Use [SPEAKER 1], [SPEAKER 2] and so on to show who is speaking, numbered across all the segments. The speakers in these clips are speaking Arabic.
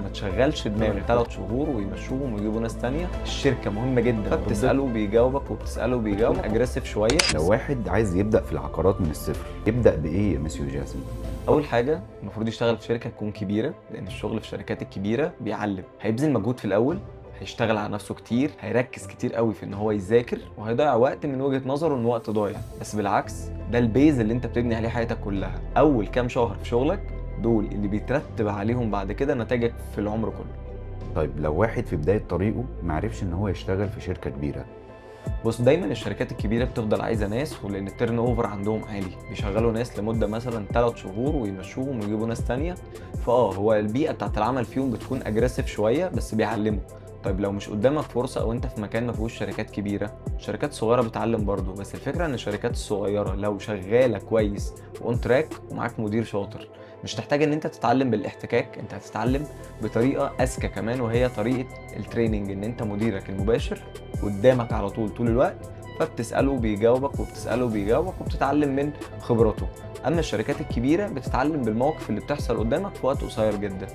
[SPEAKER 1] ما تشغلش دماغك 3 شهور ويمشوهم ويجيبوا ناس تانية. الشركة مهمة جدا، فبتسأله بيجاوبك وبتسأله بيجاوبك. اجريسيف شوية.
[SPEAKER 2] لو واحد عايز يبدأ في العقارات من الصفر، يبدأ بإيه يا مسيو جاسم؟
[SPEAKER 1] أول حاجة المفروض يشتغل في شركة تكون كبيرة، لأن الشغل في الشركات الكبيرة بيعلم. هيبذل مجهود في الأول، هيشتغل على نفسه كتير، هيركز كتير قوي في ان هو يذاكر، وهيضيع وقت من وجهة نظره ان وقت ضايع. بس بالعكس، ده البيز اللي انت بتبني عليه حياتك كلها. اول كام شهر في شغلك دول اللي بيترتب عليهم بعد كده نتائجك في العمر كله.
[SPEAKER 2] طيب لو واحد في بداية طريقه معرفش ان هو يشتغل في شركة كبيرة.
[SPEAKER 1] بص، دايما الشركات الكبيره بتفضل عايزه ناس، ولان التيرن اوفر عندهم عالي بيشغلوا ناس لمده مثلا 3 شهور ويمشوهم ويجيبوا ناس تانية. هو البيئه بتاعت العمل فيهم بتكون اجريسيف شويه، بس بيعلموا. طيب لو مش قدامك فرصه او انت في مكان ما فيهوش شركات كبيره، شركات صغيره بتعلم برضه. بس الفكره ان الشركات الصغيره لو شغاله كويس واون تراك ومعاك مدير شاطر، مش تحتاج ان انت تتعلم بالاحتكاك، انت هتتعلم بطريقه اذكى كمان، وهي طريقه التريننج. ان انت مديرك المباشر قدامك على طول الوقت، فبتسأله بيجاوبك وبتسأله بيجاوبك وبتتعلم من خبراته. أما الشركات الكبيرة بتتعلم بالمواقف اللي بتحصل قدامك في وقت قصير جدا.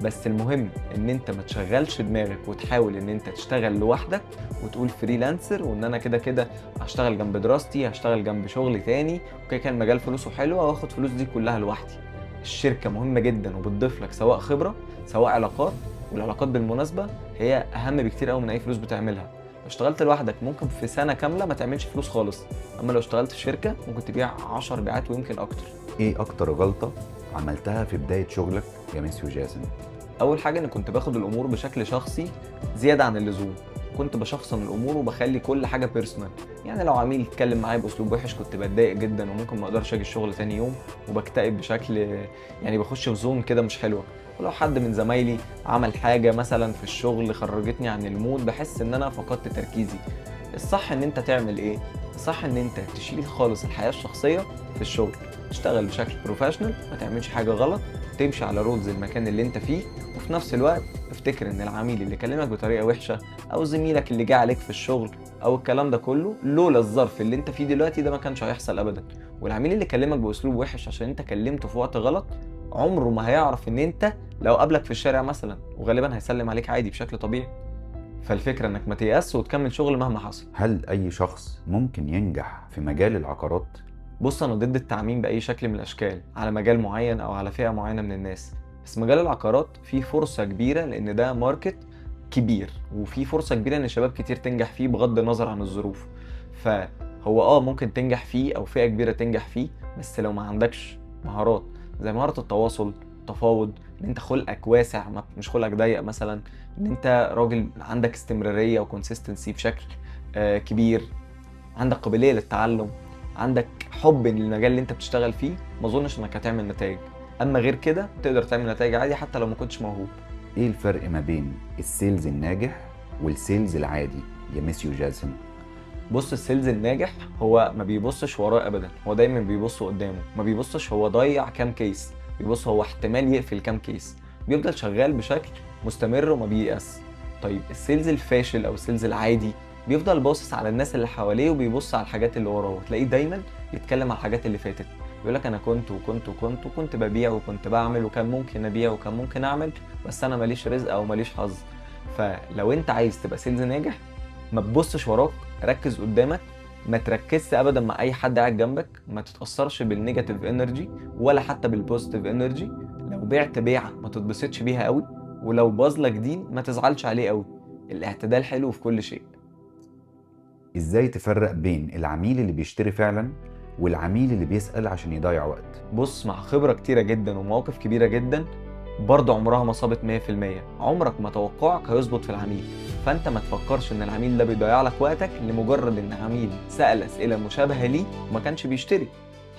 [SPEAKER 1] بس المهم ان انت ما تشغلش دماغك وتحاول ان انت تشتغل لوحدك وتقول فريلانسر، وان انا كده كده هشتغل جنب دراستي، هشتغل جنب شغل تاني، وكده كان المجال فلوسه حلوه واخد فلوس دي كلها لوحدي. الشركه مهمه جدا وبتضيف لك سواء خبره سواء علاقات، والعلاقات بالمناسبه هي اهم بكتير قوي من اي فلوس بتعملها. لو اشتغلت لوحدك ممكن في سنه كامله ما تعملش فلوس خالص، اما لو اشتغلت في شركه ممكن تبيع 10 بيعات ويمكن اكتر.
[SPEAKER 2] ايه اكتر غلطة عملتها في بداية شغلك يا مسيو جاسم؟
[SPEAKER 1] اول حاجه انا كنت باخد الامور بشكل شخصي زياده عن اللزوم. كنت بشخصن الامور وبخلي كل حاجه بيرسونال. يعني لو عميل اتكلم معايا باسلوب وحش كنت بتضايق جدا، وممكن ما اقدرش اجي الشغل تاني يوم، وبكتئب بشكل، يعني بخش في زون كده مش حلوه. ولو حد من زمايلي عمل حاجه مثلا في الشغل خرجتني عن المود، بحس ان انا فقدت تركيزي. الصح ان انت تعمل ايه؟ الصح ان انت تشيل خالص الحياه الشخصيه في الشغل، تشتغل بشكل بروفيشنال، ما تعملش حاجه غلط، تمشي على رولز المكان اللي انت فيه. وفي نفس الوقت افتكر ان العميل اللي كلمك بطريقه وحشه، او زميلك اللي جه عليك في الشغل، او الكلام ده كله، لولا الظرف اللي انت فيه دلوقتي ده ما كانش هيحصل ابدا. والعميل اللي كلمك باسلوب وحش عشان انت كلمته في وقت غلط، عمره ما هيعرف ان انت لو قابلك في الشارع مثلا، وغالبا هيسلم عليك عادي بشكل طبيعي. فالفكره انك ما تيأس وتكمل شغل مهما حصل.
[SPEAKER 2] هل اي شخص ممكن ينجح في مجال العقارات؟
[SPEAKER 1] بص، انا ضد التعميم باي شكل من الاشكال على مجال معين او على فئه معينه من الناس. بس مجال العقارات فيه فرصه كبيره، لان ده ماركت كبير، وفيه فرصه كبيره ان شباب كتير تنجح فيه بغض النظر عن الظروف. فهو ممكن تنجح فيه او فئه كبيره تنجح فيه، بس لو ما عندكش مهارات زي مهاره التواصل، التفاوض، ان انت خلقك واسع مش خلقك ضيق مثلا، ان انت راجل عندك استمراريه وكونسيستنسي بشكل كبير، عندك قابليه للتعلم، عندك حب للمجال اللي انت بتشتغل فيه، ما اظنش انك هتعمل نتائج. اما غير كده تقدر تعمل نتائج عادي حتى لو ما كنتش موهوب.
[SPEAKER 2] ايه الفرق ما بين السيلز الناجح والسيلز العادي يا مسيو جاسم؟
[SPEAKER 1] بص، السيلز الناجح هو ما بيبصش وراه ابدا، هو دايما بيبص قدامه، ما بيبصش هو ضيع كام كيس، بيبص هو احتمال يقفل كام كيس، بيفضل شغال بشكل مستمر وما بييأس. طيب السيلز الفاشل او السيلز العادي بيفضل باصص على الناس اللي حواليه وبيبص على الحاجات اللي وراه، وتلاقيه دايما يتكلم على الحاجات اللي فاتت. يقول لك انا كنت ببيع وكنت بعمل وكان ممكن ابيع وكان ممكن اعمل، بس انا ماليش رزق او ماليش حظ. فلو انت عايز تبقى سيلز ناجح، ما تبصش وراك، ركز قدامك. ما تركزش ابدا مع اي حد قاعد جنبك، ما تتاثرش بالنيجاتيف انرجي ولا حتى بالبوزيتيف انرجي. لو بعت بيعه ما تتبسطش بيها قوي، ولو باظ لك دين ما تزعلش عليه قوي. الاعتدال حلو في كل شيء.
[SPEAKER 2] ازاي تفرق بين العميل اللي بيشتري فعلا والعميل اللي بيسأل عشان يضيع وقت؟
[SPEAKER 1] بص، مع خبره كتيره جدا ومواقف كبيره جدا، برضه عمرها ما صابت 100%. عمرك ما توقعك هيظبط في العميل. فانت ما تفكرش ان العميل ده بيضيع لك وقتك لمجرد ان عميل سأل اسئله مشابهه ليه وما كانش بيشتري.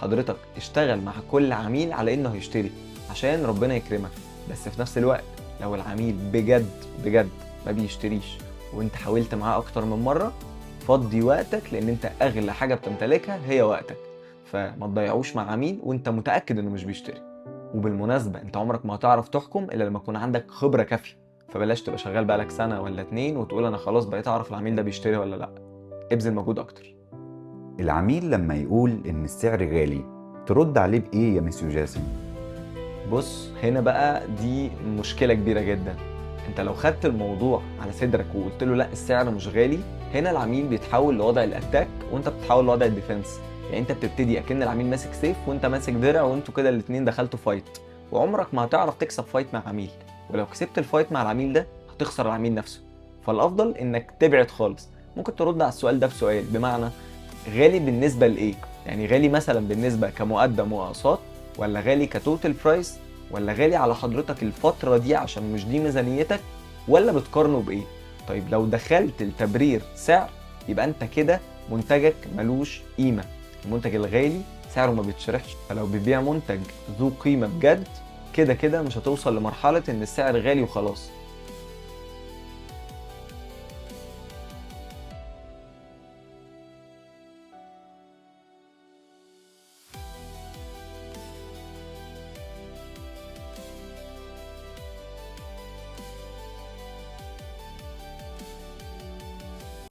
[SPEAKER 1] حضرتك اشتغل مع كل عميل على انه هيشتري عشان ربنا يكرمك. بس في نفس الوقت لو العميل بجد بجد ما بيشتريش وانت حاولت معاه اكتر من مره، فضي وقتك، لان انت اغلى حاجه بتمتلكها هي وقتك. فما تضيعوش مع عميل وانت متاكد انه مش بيشتري. وبالمناسبة انت عمرك ما هتعرف تحكم الا لما يكون عندك خبرة كافية. فبلاش تبقى شغال بقالك سنة ولا 2 وتقول انا خلاص بقيت اعرف العميل ده بيشتري ولا لا. ابذل مجهود اكتر.
[SPEAKER 2] العميل لما يقول ان السعر غالي، ترد عليه بايه يا مسيو جاسم؟
[SPEAKER 1] بص هنا بقى دي مشكلة كبيرة جدا. انت لو خدت الموضوع على صدرك وقلت له لا السعر مش غالي، هنا العميل بيتحول لوضع الاتاك وانت بتتحول لوضع الديفنس. يعني انت بتبتدي اكن العميل ماسك سيف وانت ماسك درع، وانتوا كده الاتنين دخلتوا فايت، وعمرك ما هتعرف تكسب فايت مع عميل. ولو كسبت الفايت مع العميل ده هتخسر العميل نفسه. فالافضل انك تبعد خالص. ممكن ترد على السؤال ده بسؤال، بمعنى غالي بالنسبة لايه؟ يعني غالي مثلا بالنسبة كمقدم واقساط، ولا غالي كتوتال برايس، ولا غالي على حضرتك الفترة دي عشان مش دي ميزانيتك، ولا بتقارنه بايه؟ طيب لو دخلت التبرير سعر، يبقى انت كده منتجك ملوش قيمة. المنتج الغالي سعره ما بيتشرحش. فلو بتبيع منتج ذو قيمة بجد، كده كده مش هتوصل لمرحلة ان السعر غالي وخلاص.